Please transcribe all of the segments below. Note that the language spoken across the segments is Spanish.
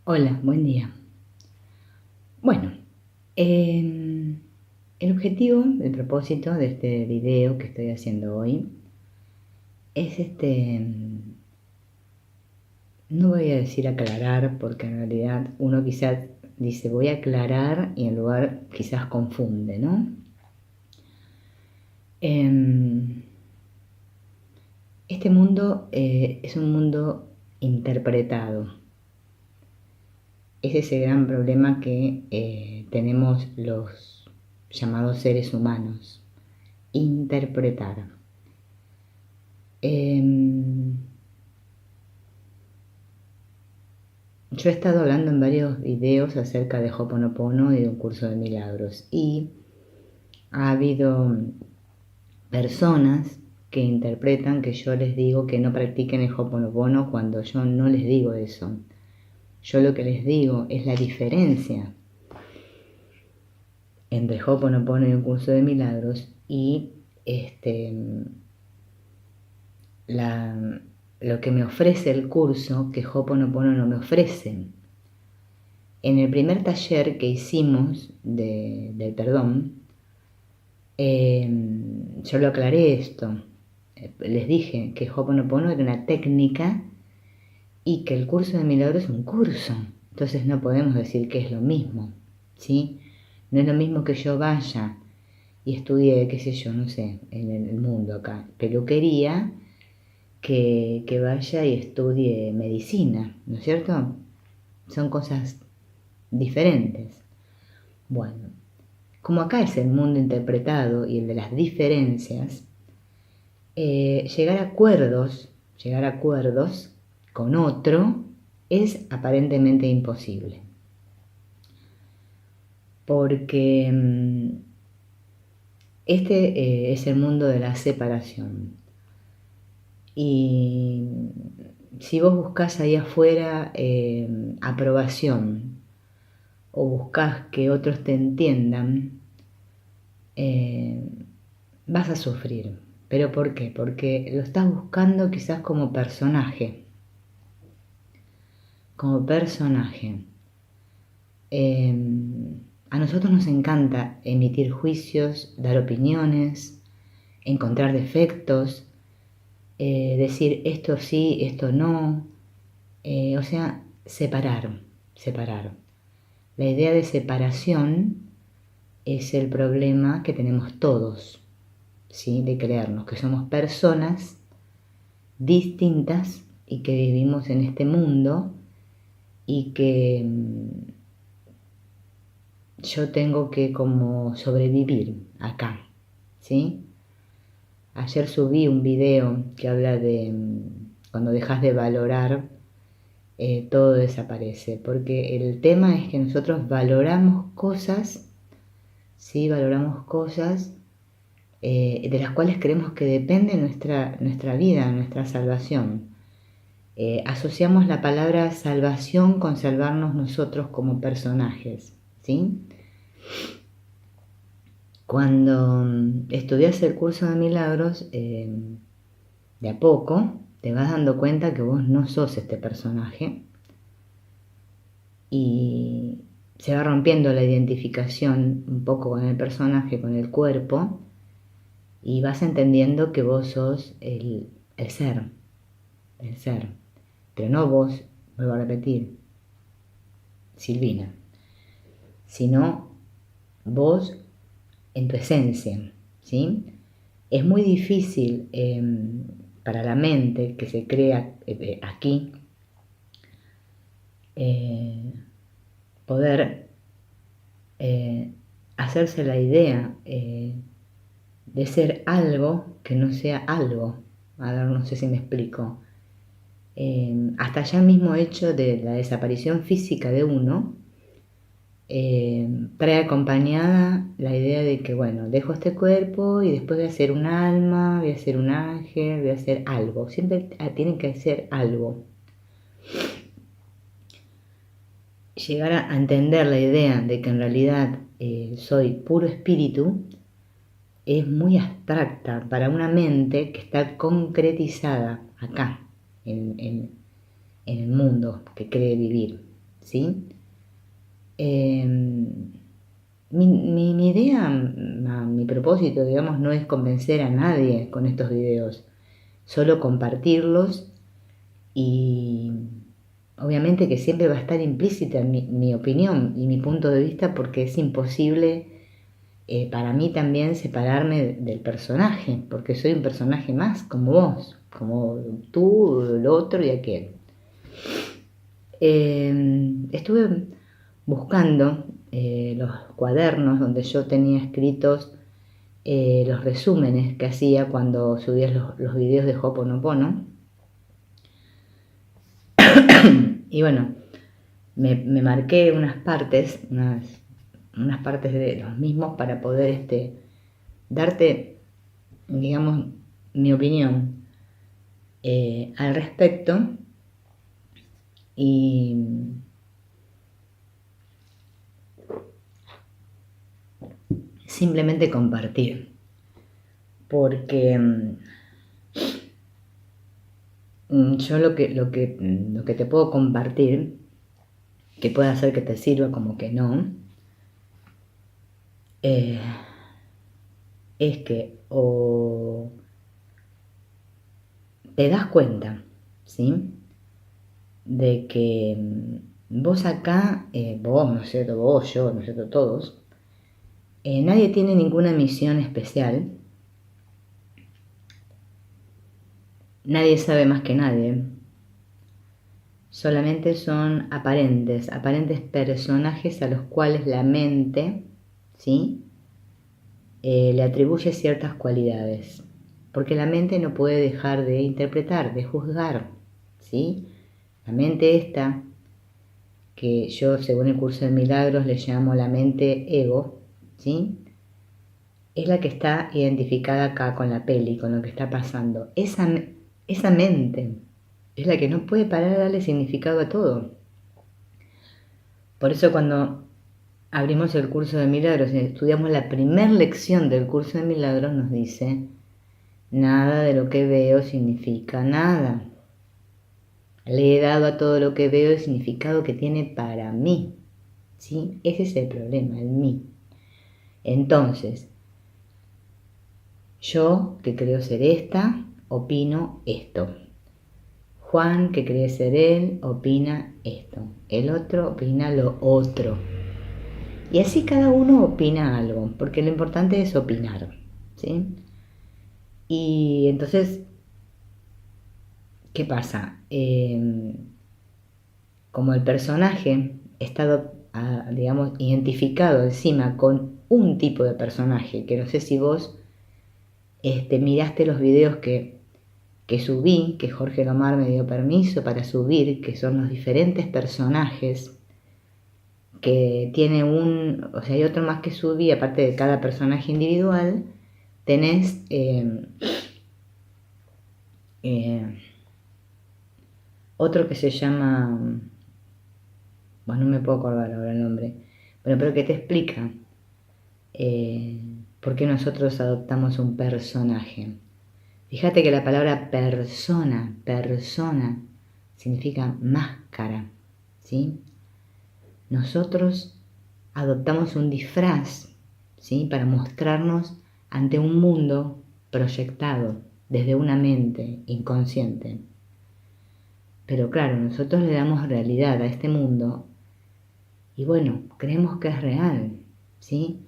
Hola, buen día. Bueno, el objetivo, el propósito de este video que estoy haciendo hoy es no voy a decir aclarar, porque en realidad uno quizás dice voy a aclarar y en lugar quizás confunde, ¿no? Este mundo es un mundo interpretado. Es ese gran problema que tenemos los llamados seres humanos. Interpretar. Yo he estado hablando en varios videos acerca de Ho'oponopono y de un curso de milagros y ha habido personas que interpretan que yo les digo que no practiquen el Ho'oponopono cuando yo no les digo eso. Yo lo que les digo es la diferencia entre Ho'oponopono y un curso de milagros y lo que me ofrece el curso que Ho'oponopono no me ofrece. En el primer taller que hicimos del perdón, yo lo aclaré esto. Les dije que Ho'oponopono era una técnica y que el curso de milagros es un curso. Entonces no podemos decir que es lo mismo, ¿sí? No es lo mismo que yo vaya y estudie, qué sé yo, no sé, en el mundo acá, peluquería, que vaya y estudie medicina, ¿no es cierto? Son cosas diferentes. Bueno, como acá es el mundo interpretado y el de las diferencias, llegar a acuerdos con otro es aparentemente imposible. Porque este es el mundo de la separación. Y si vos buscás ahí afuera aprobación o buscás que otros te entiendan, vas a sufrir. ¿Pero por qué? Porque lo estás buscando quizás como personaje. Como personaje. A nosotros nos encanta emitir juicios, dar opiniones, encontrar defectos, decir esto sí, esto no. O sea, separar. La idea de separación es el problema que tenemos todos, ¿sí? De creernos que somos personas distintas y que vivimos en este mundo y que yo tengo que como sobrevivir acá, ¿sí? Ayer subí un video que habla de cuando dejas de valorar, todo desaparece, porque el tema es que nosotros valoramos cosas, ¿sí? Valoramos cosas de las cuales creemos que depende nuestra vida, nuestra salvación. Asociamos la palabra salvación con salvarnos nosotros como personajes, ¿sí? Cuando estudias el curso de milagros, de a poco te vas dando cuenta que vos no sos este personaje y se va rompiendo la identificación un poco con el personaje, con el cuerpo, y vas entendiendo que vos sos el ser, pero no vos, vuelvo a repetir, Silvina, sino vos en tu esencia, ¿sí? Es muy difícil para la mente que se crea aquí poder hacerse la idea de ser algo que no sea algo. A ver, no sé si me explico. Hasta ya el mismo hecho de la desaparición física de uno trae acompañada la idea de que, bueno, dejo este cuerpo y después voy a ser un alma, voy a ser un ángel, voy a ser algo. Siempre tiene que ser algo. Llegar a entender la idea de que en realidad soy puro espíritu es muy abstracta para una mente que está concretizada acá, en el mundo que cree vivir, ¿sí? Mi idea, mi propósito, digamos, no es convencer a nadie con estos videos, solo compartirlos y obviamente que siempre va a estar implícita mi opinión y mi punto de vista porque es imposible para mí también separarme del personaje, porque soy un personaje más como vos, como tú, el otro y aquel. Estuve buscando los cuadernos donde yo tenía escritos los resúmenes que hacía cuando subía los videos de Ho'oponopono. Y bueno, me marqué unas partes de los mismos para poder darte, digamos, mi opinión al respecto y simplemente compartir, porque yo lo que te puedo compartir, que puede hacer que te sirva como que no, es que o te das cuenta, ¿sí? De que vos acá, vos, ¿no es cierto? Vos, yo, ¿no es cierto? Todos, nadie tiene ninguna misión especial, nadie sabe más que nadie, solamente son aparentes personajes a los cuales la mente, ¿sí? Le atribuye ciertas cualidades, porque la mente no puede dejar de interpretar, de juzgar, ¿sí? La mente esta, que yo según el curso de milagros le llamo la mente ego, ¿sí? Es la que está identificada acá con la peli, con lo que está pasando. Esa mente es la que no puede parar de darle significado a todo. Por eso cuando abrimos el curso de milagros y estudiamos la primera lección del curso de milagros nos dice, nada de lo que veo significa nada. Le he dado a todo lo que veo el significado que tiene para mí. ¿Sí? Ese es el problema, el mí. Entonces, yo, que creo ser esta, opino esto. Juan, que cree ser él, opina esto. El otro opina lo otro. Y así cada uno opina algo, porque lo importante es opinar, ¿sí? Y entonces, ¿qué pasa? Como el personaje está, digamos, identificado encima con un tipo de personaje, que no sé si vos miraste los videos que subí, que Jorge Lomar me dio permiso para subir, que son los diferentes personajes, que tiene o sea, hay otro más que subí, aparte de cada personaje individual, tenés otro que se llama, bueno, no me puedo acordar ahora el nombre, bueno, pero que te explica por qué nosotros adoptamos un personaje. Fíjate que la palabra persona significa máscara, ¿sí? Nosotros adoptamos un disfraz, ¿sí? Para mostrarnos ante un mundo proyectado desde una mente inconsciente. Pero claro, nosotros le damos realidad a este mundo y bueno, creemos que es real, ¿sí?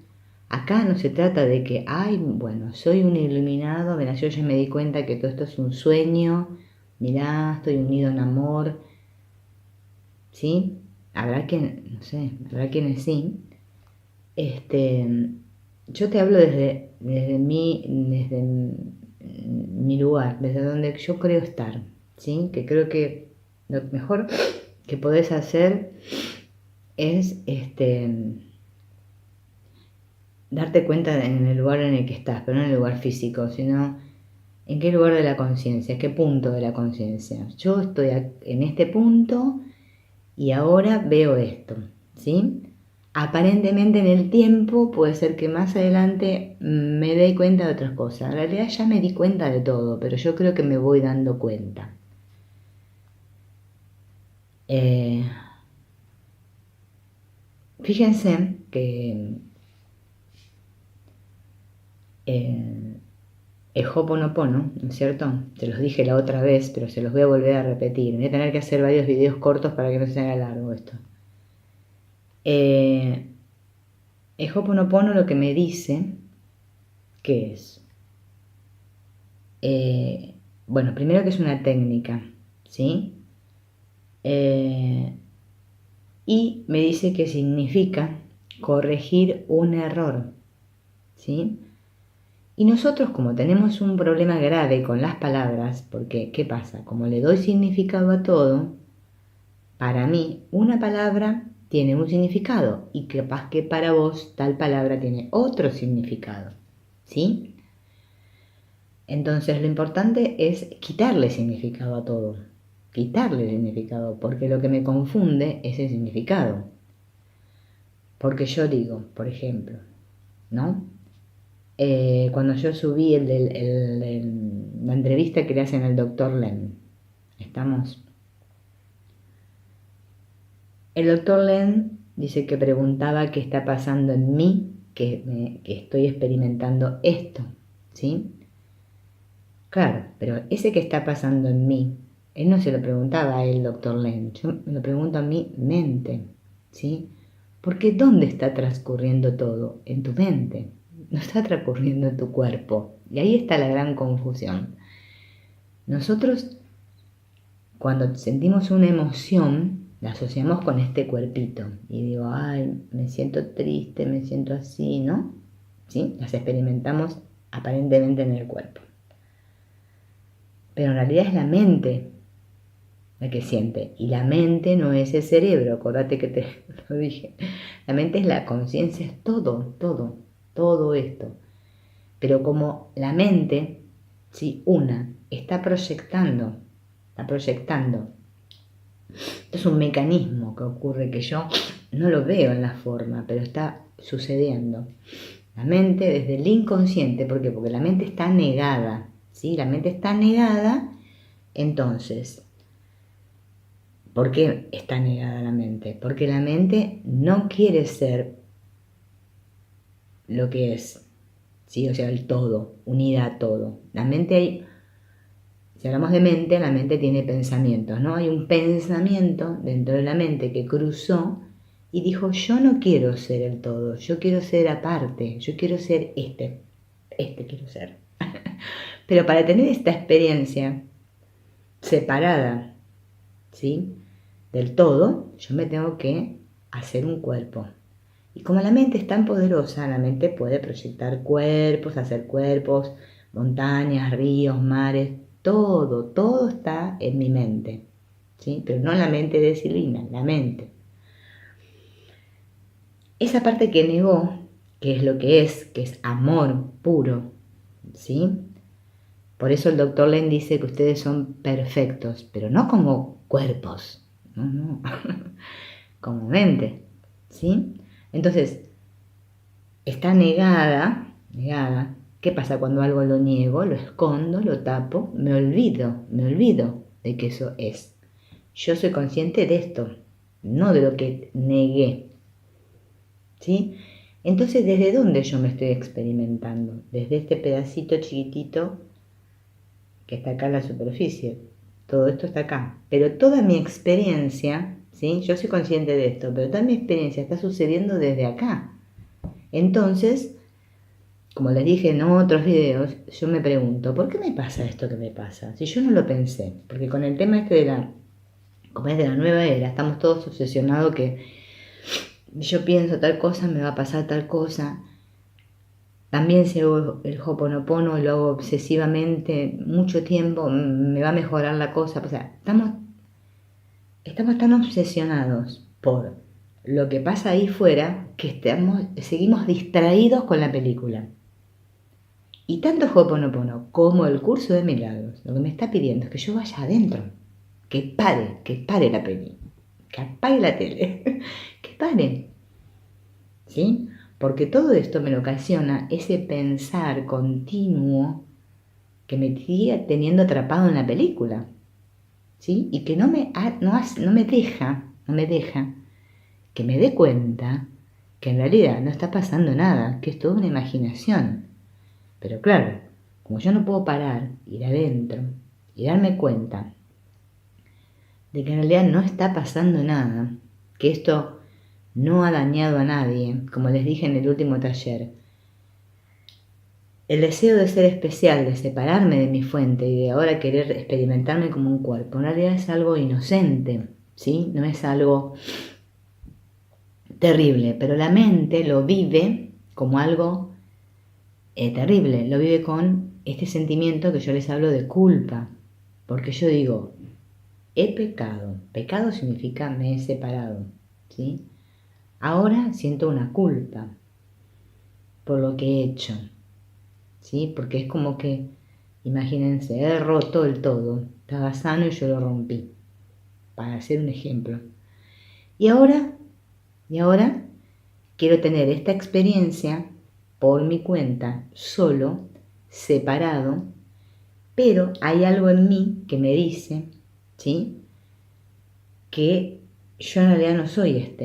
Acá no se trata de que, ay, bueno, soy un iluminado, mira, yo ya me di cuenta que todo esto es un sueño, mirá, estoy unido en amor, ¿sí? Habrá quien, no sé, habrá quienes sí. Yo te hablo desde mi lugar, desde donde yo creo estar, ¿sí? Que creo que lo mejor que podés hacer es darte cuenta en el lugar en el que estás, pero no en el lugar físico, sino en qué lugar de la conciencia, qué punto de la conciencia. Yo estoy en este punto y ahora veo esto, ¿sí? Aparentemente en el tiempo puede ser que más adelante me dé cuenta de otras cosas. En realidad ya me di cuenta de todo, pero yo creo que me voy dando cuenta. fíjense que el Ho'oponopono, ¿no es cierto? Se los dije la otra vez, pero se los voy a volver a repetir. Voy a tener que hacer varios videos cortos para que no se haga largo esto. El Ho'oponopono lo que me dice, ¿qué es? Bueno, primero que es una técnica, ¿sí? Y me dice que significa corregir un error, ¿sí? Y nosotros, como tenemos un problema grave con las palabras, porque ¿qué pasa? Como le doy significado a todo, para mí una palabra tiene un significado y capaz que para vos tal palabra tiene otro significado, ¿sí? Entonces lo importante es quitarle significado a todo, quitarle significado, porque lo que me confunde es el significado. Porque yo digo, por ejemplo, ¿no? Cuando yo subí la entrevista que le hacen al doctor Len, ¿estamos? El doctor Len dice que preguntaba qué está pasando en mí, que estoy experimentando esto, ¿sí? Claro, pero ese que está pasando en mí, él no se lo preguntaba a él, doctor Len, yo me lo pregunto a mi mente, ¿sí? Porque ¿dónde está transcurriendo todo? En tu mente, no está transcurriendo en tu cuerpo. Y ahí está la gran confusión. Nosotros, cuando sentimos una emoción, la asociamos con este cuerpito. Y digo, ay, me siento triste, me siento así, ¿no? ¿Sí? Las experimentamos aparentemente en el cuerpo. Pero en realidad es la mente la que siente. Y la mente no es el cerebro, acordate que te lo dije. La mente es la conciencia, es todo esto. Pero como la mente, si una está proyectando, es un mecanismo que ocurre que yo no lo veo en la forma, pero está sucediendo. La mente desde el inconsciente, ¿por qué? Porque la mente está negada, ¿sí? La mente está negada, entonces, ¿por qué está negada la mente? Porque la mente no quiere ser lo que es, ¿sí? O sea, el todo, unida a todo. La mente, si hablamos de mente, la mente tiene pensamientos, ¿no? Hay un pensamiento dentro de la mente que cruzó y dijo, yo no quiero ser el todo, yo quiero ser aparte, yo quiero ser este quiero ser. Pero para tener esta experiencia separada, ¿sí? Del todo, yo me tengo que hacer un cuerpo. Y como la mente es tan poderosa, la mente puede proyectar cuerpos, hacer cuerpos, montañas, ríos, mares, todo está en mi mente, ¿sí? Pero no la mente de Silvina, la mente. Esa parte que negó, que es lo que es amor puro, ¿sí? Por eso el doctor Len dice que ustedes son perfectos, pero no como cuerpos, no. Como mente, ¿sí? Entonces, está negada. ¿Qué pasa cuando algo lo niego? Lo escondo, lo tapo, me olvido de que eso es. Yo soy consciente de esto, no de lo que negué, ¿sí? Entonces, ¿desde dónde yo me estoy experimentando? Desde este pedacito chiquitito que está acá en la superficie. Todo esto está acá. Pero toda mi experiencia, ¿sí? Yo soy consciente de esto, pero toda mi experiencia está sucediendo desde acá. Entonces, como les dije en otros videos, yo me pregunto, ¿por qué me pasa esto que me pasa? Si yo no lo pensé, porque con el tema este como es de la nueva era, estamos todos obsesionados que yo pienso tal cosa, me va a pasar tal cosa. También si hago el Ho'oponopono, lo hago obsesivamente mucho tiempo, me va a mejorar la cosa. O sea, estamos tan obsesionados por lo que pasa ahí fuera que seguimos distraídos con la película. Y tanto Ho'oponopono como el curso de milagros, lo que me está pidiendo es que yo vaya adentro, que pare la peli, que apague la tele, que pare, ¿sí? Porque todo esto me lo ocasiona ese pensar continuo que me sigue teniendo atrapado en la película, ¿sí? Y que no me deja que me dé cuenta que en realidad no está pasando nada, que es toda una imaginación. Pero claro, como yo no puedo parar, ir adentro y darme cuenta de que en realidad no está pasando nada, que esto no ha dañado a nadie, como les dije en el último taller, el deseo de ser especial, de separarme de mi fuente y de ahora querer experimentarme como un cuerpo, en realidad es algo inocente, ¿sí? No es algo terrible, pero la mente lo vive como algo terrible, lo vive con este sentimiento que yo les hablo de culpa, porque yo digo, he pecado, pecado significa me he separado, ¿sí? Ahora siento una culpa por lo que he hecho, ¿sí? Porque es como que, imagínense, he roto el todo, estaba sano y yo lo rompí, para hacer un ejemplo. Y ahora quiero tener esta experiencia por mi cuenta, solo, separado, pero hay algo en mí que me dice, ¿sí? Que yo en realidad no soy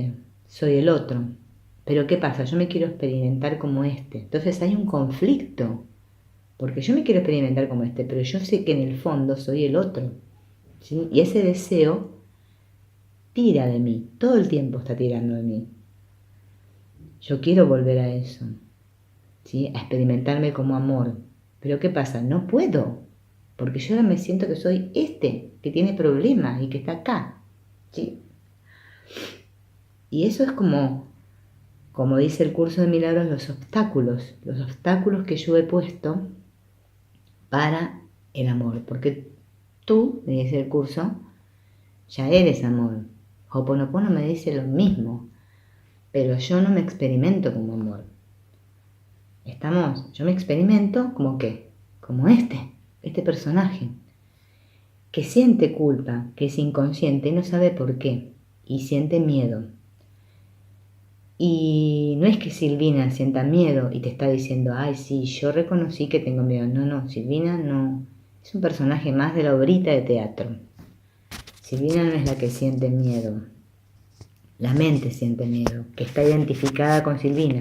soy el otro. Pero ¿qué pasa? Yo me quiero experimentar como Entonces hay un conflicto, porque yo me quiero experimentar como pero yo sé que en el fondo soy el otro, ¿sí? Y ese deseo tira de mí, todo el tiempo está tirando de mí. Yo quiero volver a eso, ¿sí? A experimentarme como amor. Pero ¿qué pasa? No puedo, porque yo ahora me siento que soy que tiene problemas y que está acá, ¿sí? Y eso es como dice el curso de milagros, los obstáculos que yo he puesto para el amor. Porque tú, me dice el curso, ya eres amor. Ho'oponopono me dice lo mismo, pero yo no me experimento como amor. Yo me experimento como qué, como este personaje, que siente culpa, que es inconsciente y no sabe por qué, y siente miedo. Y no es que Silvina sienta miedo y te está diciendo, ay, sí, yo reconocí que tengo miedo. No, Silvina no. Es un personaje más de la obrita de teatro. Silvina no es la que siente miedo. La mente siente miedo, que está identificada con Silvina.